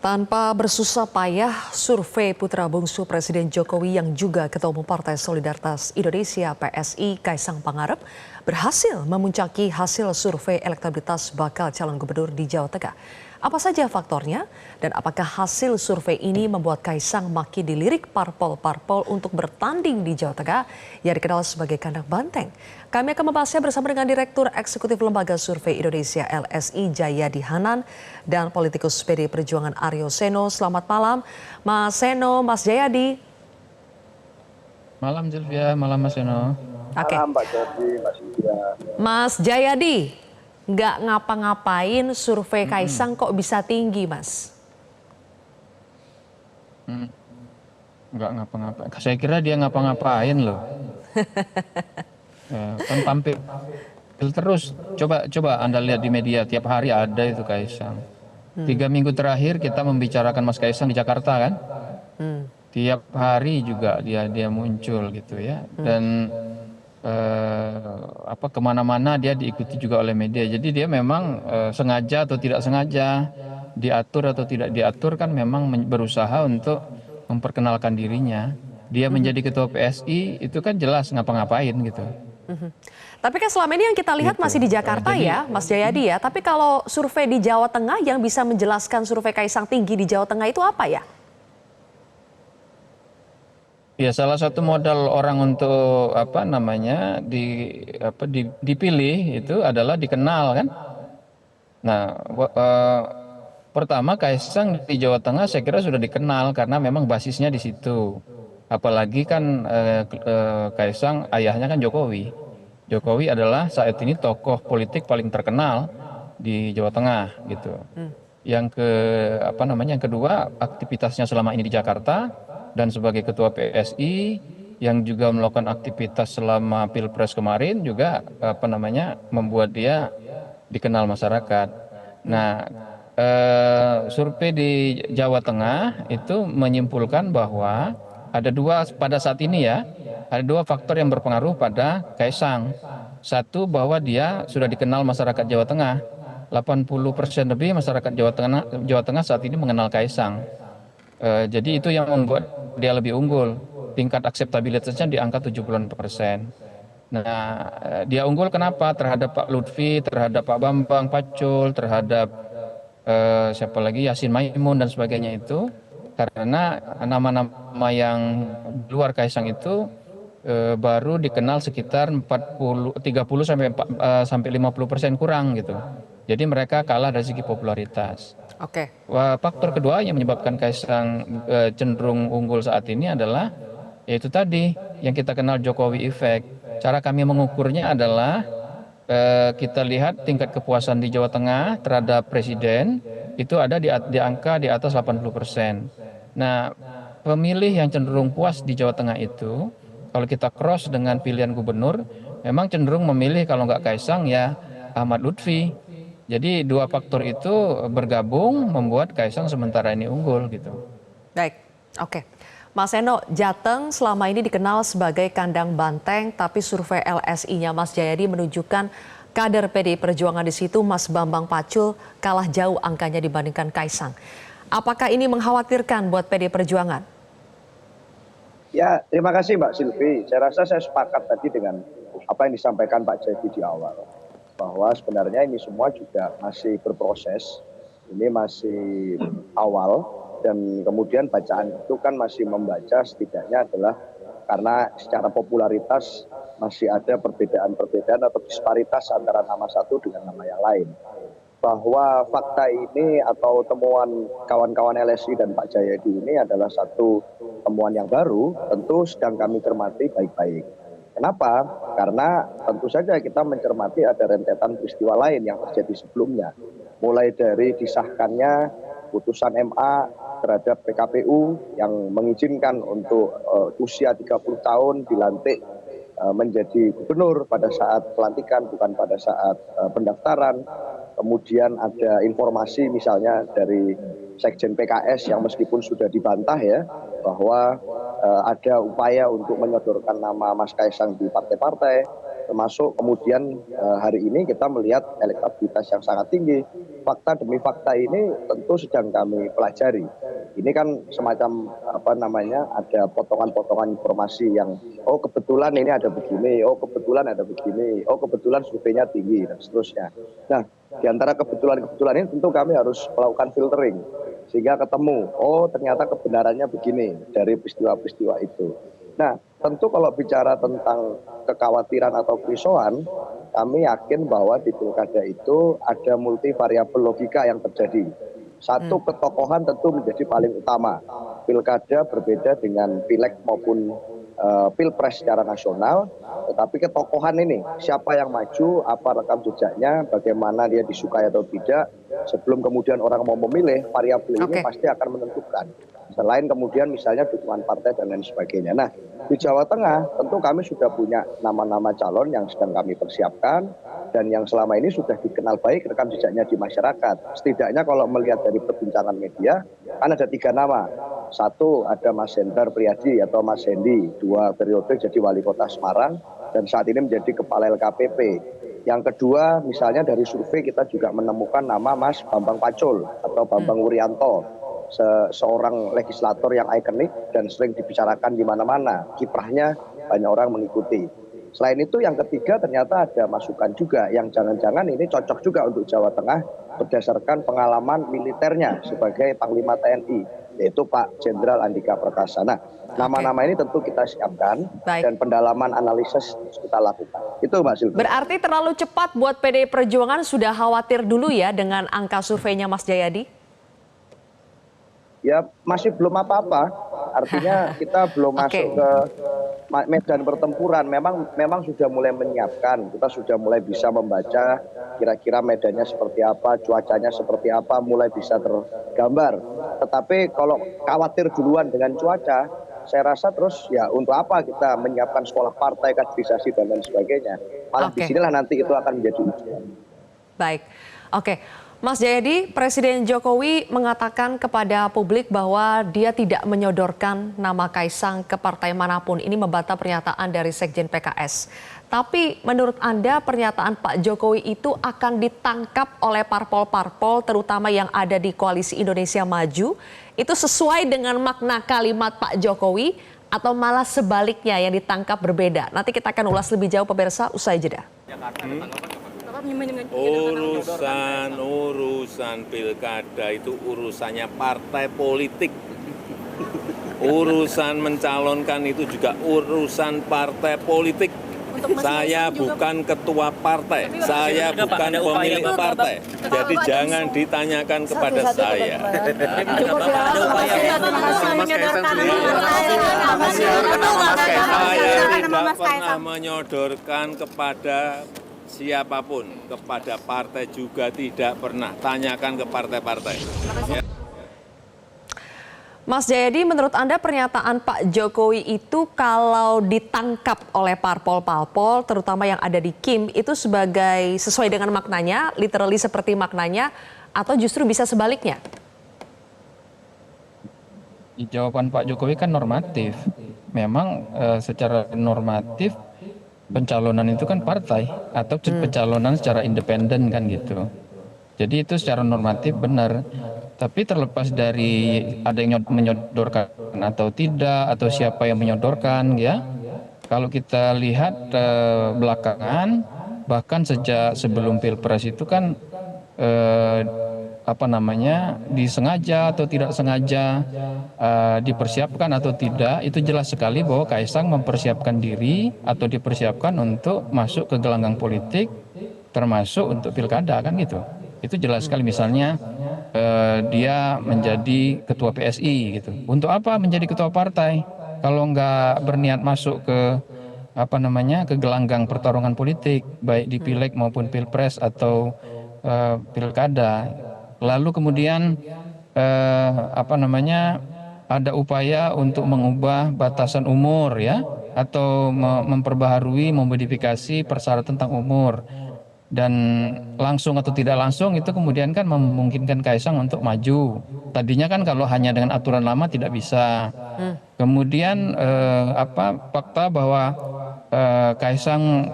Tanpa bersusah payah, survei putra bungsu Presiden Jokowi yang juga Ketua Umum Partai Solidaritas Indonesia (PSI) Kaisang Pangarep berhasil memuncaki hasil survei elektabilitas bakal calon gubernur di Jawa Tengah. Apa saja faktornya dan apakah hasil survei ini membuat Kaisang makin dilirik parpol-parpol untuk bertanding di Jawa Tengah yang dikenal sebagai kandang banteng? Kami akan membahasnya bersama dengan Direktur Eksekutif Lembaga Survei Indonesia LSI Jayadi Hanan dan politikus PD Perjuangan Aryo Seno. Selamat malam Mas Seno, Mas Jayadi. Malam Sylvia, malam Mas Seno. Oke. Malam Mbak Jody, Mas Sylvia. Mas Jayadi, nggak ngapa-ngapain survei Kaisang kok bisa tinggi, Mas? Nggak ngapa-ngapain. Saya kira dia ngapa-ngapain loh. Ya, kan tampil terus. Coba Anda lihat di media tiap hari ada itu Kaisang. 3 minggu terakhir kita membicarakan Mas Kaisang di Jakarta kan. Tiap hari juga dia muncul gitu ya. Dan kemana-mana dia diikuti juga oleh media. Jadi dia memang sengaja atau tidak sengaja, diatur atau tidak diatur kan memang berusaha untuk memperkenalkan dirinya. Dia menjadi ketua PSI itu kan jelas ngapa-ngapain gitu. Tapi kan selama ini yang kita lihat masih di Jakarta ya, Mas Jayadi ya. Tapi kalau survei di Jawa Tengah yang bisa menjelaskan survei Kaisang tinggi di Jawa Tengah itu apa ya? Ya, salah satu modal orang untuk dipilih itu adalah dikenal kan. Nah, pertama Kaisang di Jawa Tengah saya kira sudah dikenal karena memang basisnya di situ. Apalagi kan Kaisang ayahnya kan Jokowi. Jokowi adalah saat ini tokoh politik paling terkenal di Jawa Tengah gitu. Yang kedua aktivitasnya selama ini di Jakarta dan sebagai ketua PSI yang juga melakukan aktivitas selama Pilpres kemarin juga membuat dia dikenal masyarakat. Nah, survei di Jawa Tengah itu menyimpulkan bahwa ada dua faktor yang berpengaruh pada Kaisang. Satu, bahwa dia sudah dikenal masyarakat Jawa Tengah. 80% lebih masyarakat Jawa Tengah saat ini mengenal Kaisang. Jadi itu yang membuat dia lebih unggul. Tingkat akseptabilitasnya di angka 70%. Nah, dia unggul kenapa? Terhadap Pak Lutfi, terhadap Pak Bambang Pacul, terhadap Yasin Maimun dan sebagainya itu. Karena nama-nama yang luar Kaisang itu baru dikenal sekitar 30 sampai 50% kurang gitu. Jadi mereka kalah dari segi popularitas. Oke. Faktor kedua yang menyebabkan Kaisang cenderung unggul saat ini adalah yaitu tadi yang kita kenal Jokowi Effect. Cara kami mengukurnya adalah kita lihat tingkat kepuasan di Jawa Tengah terhadap presiden itu ada di angka di atas 80%. Nah, pemilih yang cenderung puas di Jawa Tengah itu, kalau kita cross dengan pilihan gubernur, memang cenderung memilih kalau nggak Kaisang ya Ahmad Lutfi. Jadi dua faktor itu bergabung membuat Kaisang sementara ini unggul gitu. Baik, oke. Mas Seno, Jateng selama ini dikenal sebagai kandang banteng, tapi survei LSI-nya Mas Jayadi menunjukkan kader PDI Perjuangan di situ, Mas Bambang Pacul, kalah jauh angkanya dibandingkan Kaisang. Apakah ini mengkhawatirkan buat PDI Perjuangan? Ya, terima kasih Mbak Sylvi. Saya rasa saya sepakat tadi dengan apa yang disampaikan Pak Jayadi di awal. Bahwa sebenarnya ini semua juga masih berproses. Ini masih awal. Dan kemudian bacaan itu kan masih membaca setidaknya adalah karena secara popularitas masih ada perbedaan-perbedaan atau disparitas antara nama satu dengan nama yang lain. Bahwa fakta ini atau temuan kawan-kawan LSI dan Pak Jayadi ini adalah satu temuan yang baru, tentu sedang kami cermati baik-baik. Kenapa? Karena tentu saja kita mencermati ada rentetan peristiwa lain yang terjadi sebelumnya. Mulai dari disahkannya putusan MA terhadap PKPU yang mengizinkan untuk usia 30 tahun dilantik menjadi gubernur pada saat pelantikan, bukan pada saat pendaftaran. Kemudian ada informasi misalnya dari Sekjen PKS yang meskipun sudah dibantah ya, bahwa ada upaya untuk menyodorkan nama Mas Kaisang di partai-partai. termasuk kemudian hari ini kita melihat elektabilitas yang sangat tinggi. Fakta demi fakta ini tentu sedang kami pelajari. Ini kan semacam ada potongan-potongan informasi yang kebetulan ini ada begini, kebetulan ada begini, kebetulan surveinya tinggi dan seterusnya. Nah, di antara kebetulan-kebetulan ini tentu kami harus melakukan filtering sehingga ketemu ternyata kebenarannya begini dari peristiwa-peristiwa itu. Nah, tentu kalau bicara tentang kekhawatiran atau kerisauan, kami yakin bahwa di pilkada itu ada multivariabel logika yang terjadi. Satu, ketokohan tentu menjadi paling utama. Pilkada berbeda dengan pileg maupun pilpres secara nasional, tetapi ketokohan ini, siapa yang maju, apa rekam jejaknya, bagaimana dia disukai atau tidak, sebelum kemudian orang mau memilih, variabel ini pasti akan menentukan. Selain kemudian misalnya dukungan partai dan lain sebagainya. Nah, di Jawa Tengah tentu kami sudah punya nama-nama calon yang sedang kami persiapkan dan yang selama ini sudah dikenal baik rekam jejaknya di masyarakat. Setidaknya kalau melihat dari perbincangan media, kan ada 3 nama. Satu, ada Mas Hendar Priyadi atau Mas Hendi, 2 periode jadi wali kota Semarang dan saat ini menjadi kepala LKPP. Yang kedua, misalnya dari survei kita juga menemukan nama Mas Bambang Pacul atau Bambang Wuryanto, seorang legislator yang ikonik dan sering dibicarakan di mana-mana. Kiprahnya banyak orang mengikuti. Selain itu yang ketiga ternyata ada masukan juga yang jangan-jangan ini cocok juga untuk Jawa Tengah berdasarkan pengalaman militernya sebagai Panglima TNI, yaitu Pak Jenderal Andika Perkasa. Nah, nama-nama ini tentu kita siapkan dan pendalaman analisis kita lakukan. Itu Mbak Silvi. Berarti terlalu cepat buat PDI Perjuangan, sudah khawatir dulu ya dengan angka surveinya Mas Jayadi? Ya masih belum apa-apa, artinya kita belum masuk ke medan pertempuran. Memang sudah mulai menyiapkan, kita sudah mulai bisa membaca kira-kira medannya seperti apa, cuacanya seperti apa, mulai bisa tergambar. Tetapi kalau khawatir duluan dengan cuaca, saya rasa terus ya untuk apa kita menyiapkan sekolah partai, kaderisasi dan lain sebagainya. Malah disinilah nanti itu akan menjadi ujian. Baik, oke. Mas Jayadi, Presiden Jokowi mengatakan kepada publik bahwa dia tidak menyodorkan nama Kaisang ke partai manapun. Ini membantah pernyataan dari Sekjen PKS. Tapi menurut Anda pernyataan Pak Jokowi itu akan ditangkap oleh parpol-parpol terutama yang ada di Koalisi Indonesia Maju. Itu sesuai dengan makna kalimat Pak Jokowi atau malah sebaliknya yang ditangkap berbeda? Nanti kita akan ulas lebih jauh pemirsa usai jeda. Urusan pilkada itu urusannya partai politik. Urusan mencalonkan itu juga urusan partai politik. Saya bukan ketua partai, saya bukan pemilik partai. Jadi jangan ditanyakan kepada saya. Saya tidak pernah menyodorkan kepada siapapun, kepada partai juga tidak pernah. Tanyakan ke partai-partai. Mas Jayadi, menurut Anda pernyataan Pak Jokowi itu kalau ditangkap oleh parpol-parpol, terutama yang ada di KIM, itu sebagai sesuai dengan maknanya, literally seperti maknanya, atau justru bisa sebaliknya? Jawaban Pak Jokowi kan normatif. Memang secara normatif pencalonan itu kan partai atau pencalonan secara independen kan gitu. Jadi itu secara normatif benar. Tapi terlepas dari ada yang menyodorkan atau tidak atau siapa yang menyodorkan ya. Kalau kita lihat belakangan bahkan sejak sebelum Pilpres itu kan disengaja atau tidak sengaja dipersiapkan atau tidak, itu jelas sekali bahwa Kaisang mempersiapkan diri atau dipersiapkan untuk masuk ke gelanggang politik termasuk untuk pilkada kan gitu. Itu jelas sekali, misalnya dia menjadi ketua PSI gitu. Untuk apa menjadi ketua partai kalau nggak berniat masuk ke ke gelanggang pertarungan politik baik di pileg maupun pilpres atau pilkada. Lalu kemudian ada upaya untuk mengubah batasan umur ya, atau memperbaharui, memodifikasi persyaratan tentang umur. Dan langsung atau tidak langsung itu kemudian kan memungkinkan Kaisang untuk maju. Tadinya kan kalau hanya dengan aturan lama tidak bisa. Kemudian fakta bahwa Kaisang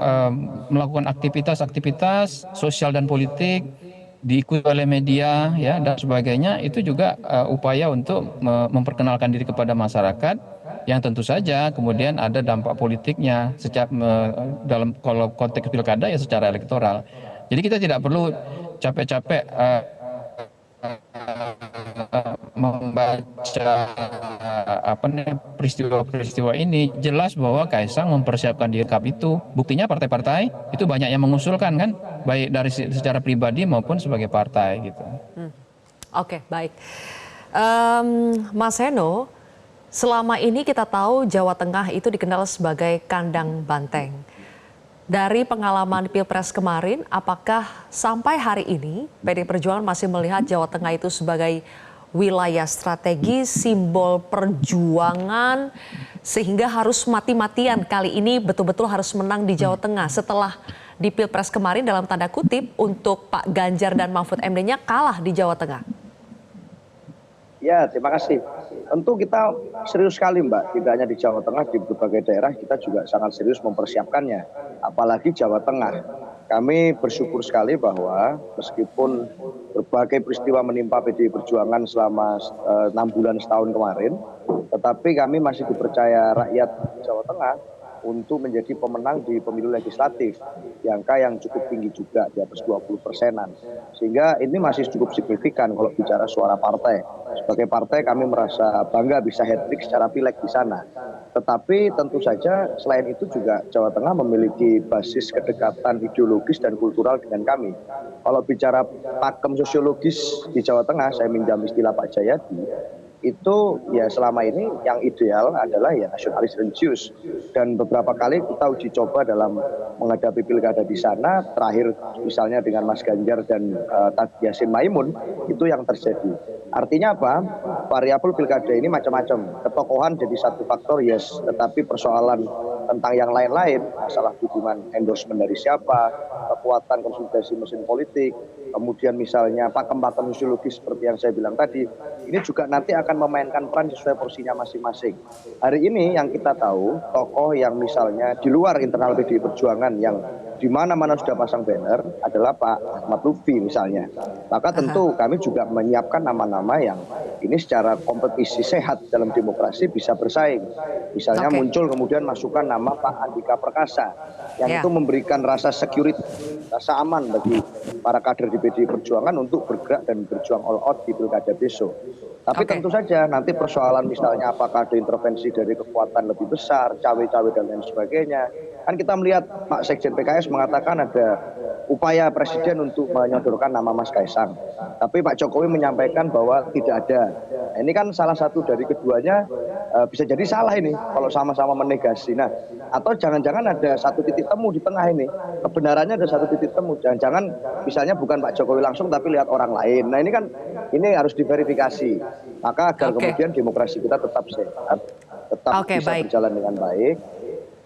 melakukan aktivitas-aktivitas sosial dan politik, diikuti oleh media ya dan sebagainya, itu juga upaya untuk memperkenalkan diri kepada masyarakat, yang tentu saja kemudian ada dampak politiknya dalam kalau konteks pilkada ya secara elektoral. Jadi kita tidak perlu capek-capek membaca peristiwa-peristiwa ini. Jelas bahwa Kaisang mempersiapkan diri itu. Buktinya partai-partai itu banyak yang mengusulkan kan, baik dari secara pribadi maupun sebagai partai gitu. Oke, baik. Mas Heno, selama ini kita tahu Jawa Tengah itu dikenal sebagai kandang banteng. Dari pengalaman Pilpres kemarin, apakah sampai hari ini PD Perjuangan masih melihat Jawa Tengah itu sebagai wilayah strategis, simbol perjuangan, sehingga harus mati-matian kali ini betul-betul harus menang di Jawa Tengah setelah di Pilpres kemarin dalam tanda kutip untuk Pak Ganjar dan Mahfud MD-nya kalah di Jawa Tengah? Ya, terima kasih. Tentu kita serius sekali, Mbak. Tidak hanya di Jawa Tengah, di berbagai daerah kita juga sangat serius mempersiapkannya. Apalagi Jawa Tengah. Kami bersyukur sekali bahwa meskipun berbagai peristiwa menimpa PDI Perjuangan selama 6 bulan setahun kemarin, tetapi kami masih dipercaya rakyat Jawa Tengah untuk menjadi pemenang di pemilu legislatif di angka yang cukup tinggi juga, di atas 20%-an. Sehingga ini masih cukup signifikan kalau bicara suara partai. Sebagai partai kami merasa bangga bisa hat-trick secara pileg di sana. Tetapi tentu saja selain itu juga Jawa Tengah memiliki basis kedekatan ideologis dan kultural dengan kami. Kalau bicara pakem sosiologis di Jawa Tengah, saya minjam istilah Pak Jayadi, itu ya selama ini yang ideal adalah ya nasionalis religius, dan beberapa kali kita uji coba dalam menghadapi pilkada di sana, terakhir misalnya dengan Mas Ganjar dan Yassin Maimun, itu yang terjadi. Artinya apa? Variabel pilkada ini macam-macam. Ketokohan jadi satu faktor, yes, tetapi persoalan tentang yang lain-lain, masalah dukungan endorsement dari siapa, kekuatan konsolidasi mesin politik, kemudian misalnya pakem-pakem sosiologis seperti yang saya bilang tadi, ini juga nanti akan memainkan peran sesuai porsinya masing-masing. Hari ini yang kita tahu, tokoh yang misalnya di luar internal PDI Perjuangan yang di mana-mana sudah pasang banner adalah Pak Ahmad Lutfi misalnya. Maka tentu kami juga menyiapkan nama-nama yang ini secara kompetisi sehat dalam demokrasi bisa bersaing. Misalnya muncul kemudian masukan nama Pak Andika Perkasa yang itu memberikan rasa security, rasa aman bagi para kader di PDI Perjuangan untuk bergerak dan berjuang all out di pilkada besok. Tapi tentu saja nanti persoalan misalnya apakah ada intervensi dari kekuatan lebih besar, cawe-cawe dan lain sebagainya. Kan kita melihat Pak Sekjen PKS mengatakan ada upaya Presiden untuk menyodorkan nama Mas Kaisang. Tapi Pak Jokowi menyampaikan bahwa tidak ada. Nah, ini kan salah satu dari keduanya bisa jadi salah ini kalau sama-sama menegasi. Nah, atau jangan-jangan ada satu titik temu di tengah ini. Kebenarannya ada satu titik temu. Jangan-jangan misalnya bukan Pak Jokowi langsung tapi lihat orang lain. Nah, ini kan ini harus diverifikasi. Maka agar kemudian demokrasi kita tetap sehat, tetap bisa berjalan dengan baik,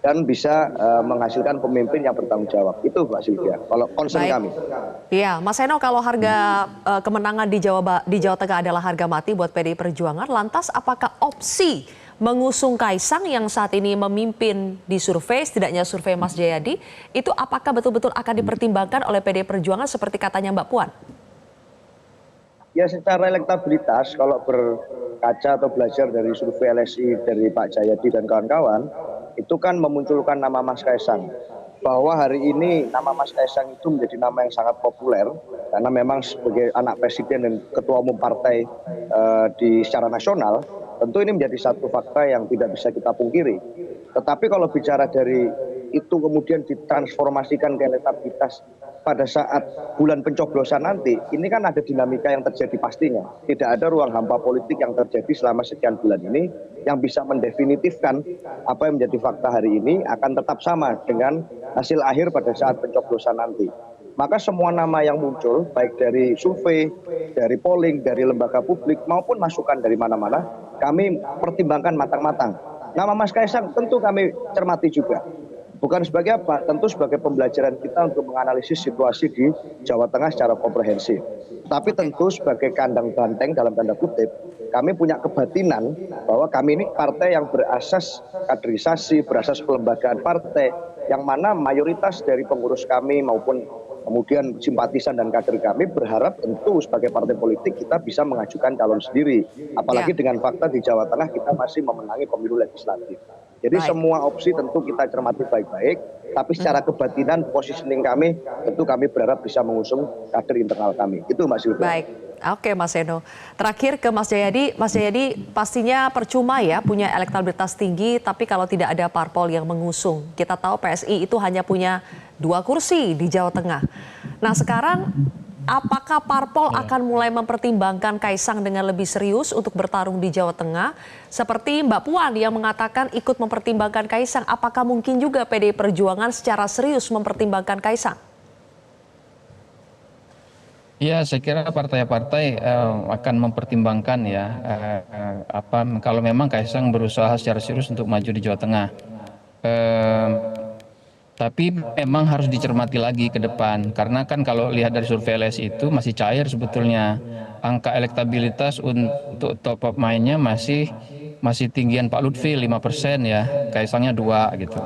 dan bisa menghasilkan pemimpin yang bertanggung jawab. Itu Mbak Sylvia, kalau concern kami. Iya, Mas Heno, kalau harga kemenangan di Jawa Tengah adalah harga mati buat PDI Perjuangan, lantas apakah opsi mengusung Kaisang yang saat ini memimpin di survei, setidaknya survei Mas Jayadi, itu apakah betul-betul akan dipertimbangkan oleh PDI Perjuangan seperti katanya Mbak Puan? Ya, secara elektabilitas kalau berkaca atau belajar dari survei LSI dari Pak Jayadi dan kawan-kawan, itu kan memunculkan nama Mas Kaisang. Bahwa hari ini nama Mas Kaisang itu menjadi nama yang sangat populer karena memang sebagai anak presiden dan ketua umum partai di secara nasional, tentu ini menjadi satu fakta yang tidak bisa kita pungkiri. Tetapi kalau bicara dari itu kemudian ditransformasikan ke elektabilitas pada saat bulan pencoblosan nanti, ini kan ada dinamika yang terjadi pastinya. Tidak ada ruang hampa politik yang terjadi selama sekian bulan ini yang bisa mendefinitifkan apa yang menjadi fakta hari ini akan tetap sama dengan hasil akhir pada saat pencoblosan nanti. Maka semua nama yang muncul, baik dari survei, dari polling, dari lembaga publik, maupun masukan dari mana-mana, kami pertimbangkan matang-matang. Nama Mas Kaisang tentu kami cermati juga. Bukan sebagai apa? Tentu sebagai pembelajaran kita untuk menganalisis situasi di Jawa Tengah secara komprehensif. Tapi tentu sebagai kandang banteng dalam tanda kutip, kami punya kebatinan bahwa kami ini partai yang berasas kaderisasi, berasas pelembagaan partai, yang mana mayoritas dari pengurus kami maupun kemudian simpatisan dan kader kami berharap tentu sebagai partai politik kita bisa mengajukan calon sendiri. Apalagi dengan fakta di Jawa Tengah kita masih memenangi pemilu legislatif. Jadi semua opsi tentu kita cermati baik-baik, tapi secara kebatinan positioning kami tentu kami berharap bisa mengusung kader internal kami. Itu Mas Silvi. Baik, oke Mas Eno. Terakhir ke Mas Jayadi. Mas Jayadi, pastinya percuma ya punya elektabilitas tinggi, tapi kalau tidak ada parpol yang mengusung. Kita tahu PSI itu hanya punya 2 kursi di Jawa Tengah. Nah sekarang apakah parpol akan mulai mempertimbangkan Kaisang dengan lebih serius untuk bertarung di Jawa Tengah? Seperti Mbak Puan yang mengatakan ikut mempertimbangkan Kaisang. Apakah mungkin juga PDI Perjuangan secara serius mempertimbangkan Kaisang? Ya, saya kira partai-partai akan mempertimbangkan ya kalau memang Kaisang berusaha secara serius untuk maju di Jawa Tengah. Tapi memang harus dicermati lagi ke depan, karena kan kalau lihat dari survei LSI itu masih cair sebetulnya. Angka elektabilitas untuk top of mind-nya masih tinggian Pak Lutfi 5% ya, Kaisangnya 2 gitu.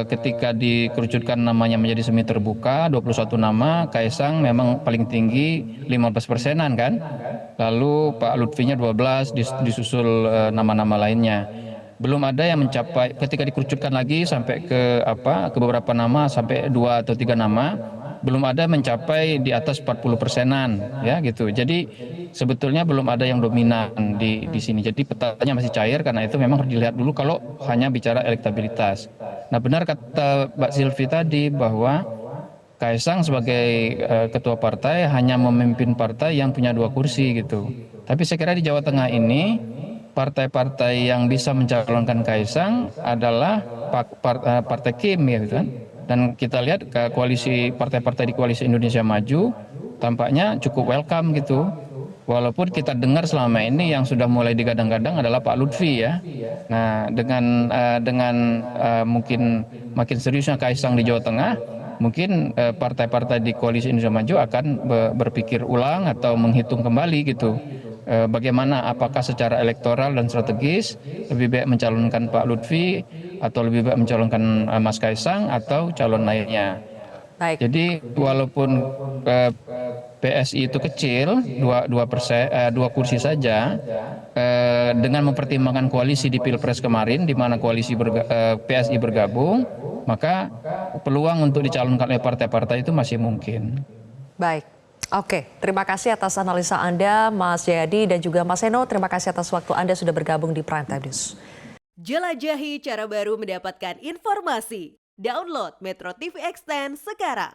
Ketika dikerucutkan namanya menjadi semi terbuka 21 nama, Kaisang memang paling tinggi 15%-an kan. Lalu Pak Lutfinya 12, disusul nama-nama lainnya. Belum ada yang mencapai, ketika dikerucutkan lagi sampai ke beberapa nama sampai 2 atau 3 nama, belum ada mencapai di atas 40%-an ya gitu. Jadi sebetulnya belum ada yang dominan di sini. Jadi petanya masih cair, karena itu memang harus dilihat dulu kalau hanya bicara elektabilitas. Nah, benar kata Mbak Silvi tadi bahwa Kaisang sebagai ketua partai hanya memimpin partai yang punya 2 kursi gitu. Tapi saya kira di Jawa Tengah ini partai-partai yang bisa mencalonkan Kaisang adalah partai Kim ya gitu kan. Dan kita lihat ke koalisi partai-partai di koalisi Indonesia Maju tampaknya cukup welcome gitu. Walaupun kita dengar selama ini yang sudah mulai digadang-gadang adalah Pak Lutfi ya. Nah, dengan mungkin makin seriusnya Kaisang di Jawa Tengah, mungkin partai-partai di koalisi Indonesia Maju akan berpikir ulang atau menghitung kembali gitu. Bagaimana, apakah secara elektoral dan strategis lebih baik mencalonkan Pak Lutfi atau lebih baik mencalonkan Mas Kaisang atau calon lainnya. Baik. Jadi walaupun PSI itu kecil 2 kursi saja, dengan mempertimbangkan koalisi di Pilpres kemarin di mana koalisi PSI bergabung, maka peluang untuk dicalonkan oleh partai-partai itu masih mungkin. Baik. Oke, terima kasih atas analisa Anda, Mas Jayadi, dan juga Mas Eno. Terima kasih atas waktu Anda sudah bergabung di Prime Time News. Jelajahi cara baru mendapatkan informasi. Download Metro TV Extend sekarang.